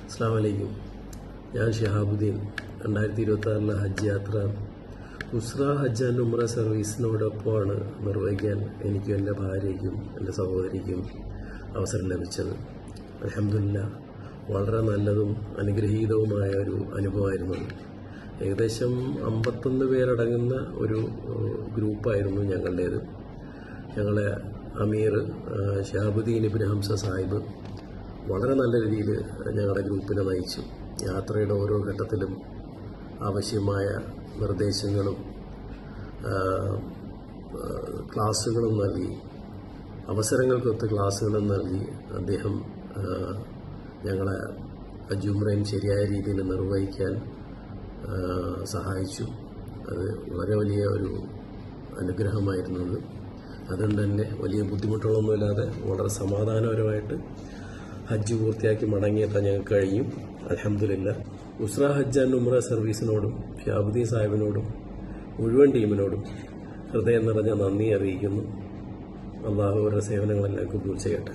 അസ്സലാമു അലൈക്കും. ഞാൻ ഷിഹാബുദ്ദീൻ. 2026 ഹജ്ജ് യാത്ര ഉസ്ര ഹജ്ജ് ആൻഡ് ഉംറ സർവീസിനോടൊപ്പമാണ് നിർവഹിക്കാൻ എനിക്കും എൻ്റെ ഭാര്യയ്ക്കും എൻ്റെ സഹോദരിക്കും അവസരം ലഭിച്ചത്. അൽഹംദുലില്ലാഹ് വളരെ നല്ലതും അനുഗ്രഹീതവുമായ ഒരു അനുഭവമായിരുന്നു. ഏകദേശം 51 പേരടങ്ങുന്ന ഒരു ഗ്രൂപ്പായിരുന്നു ഞങ്ങളുടേത്. ഞങ്ങളെ അമീർ ഷിഹാബുദ്ദീൻ ഇബ്നു ഹംസ സാഹിബ് വളരെ നല്ല രീതിയിൽ ഞങ്ങളുടെ ഗ്രൂപ്പിനെ നയിച്ചു. യാത്രയുടെ ഓരോ ഘട്ടത്തിലും ആവശ്യമായ നിർദ്ദേശങ്ങളും ക്ലാസ്സുകളും നൽകി, അവസരങ്ങൾക്കൊത്ത് ക്ലാസ്സുകളും നൽകി അദ്ദേഹം ഞങ്ങളെ ഹജ്ജ് ഉംറയും ശരിയായ രീതിയിൽ നിർവഹിക്കാൻ സഹായിച്ചു. അത് വളരെ വലിയ ഒരു അനുഗ്രഹമായിരുന്നു. അതുകൊണ്ട് തന്നെ വലിയ ബുദ്ധിമുട്ടുകളൊന്നുമില്ലാതെ വളരെ സമാധാനപരമായിട്ട് ഹജ്ജ് പൂർത്തിയാക്കി മടങ്ങിയെത്താൻ ഞങ്ങൾക്ക് കഴിയും. അൽഹംദുലില്ലാഹ്. ഉസ്ര ഹജ്ജ് ആൻഡ് ഉംറ സർവീസിനോടും ഷിഹാബുദ്ദീൻ സാഹിബിനോടും മുഴുവൻ ടീമിനോടും ഹൃദയം നിറഞ്ഞ നന്ദി അറിയിക്കുന്നു. അള്ളാഹു അവരുടെ സേവനങ്ങളെല്ലാം കബൂൽ ചെയ്യട്ടെ.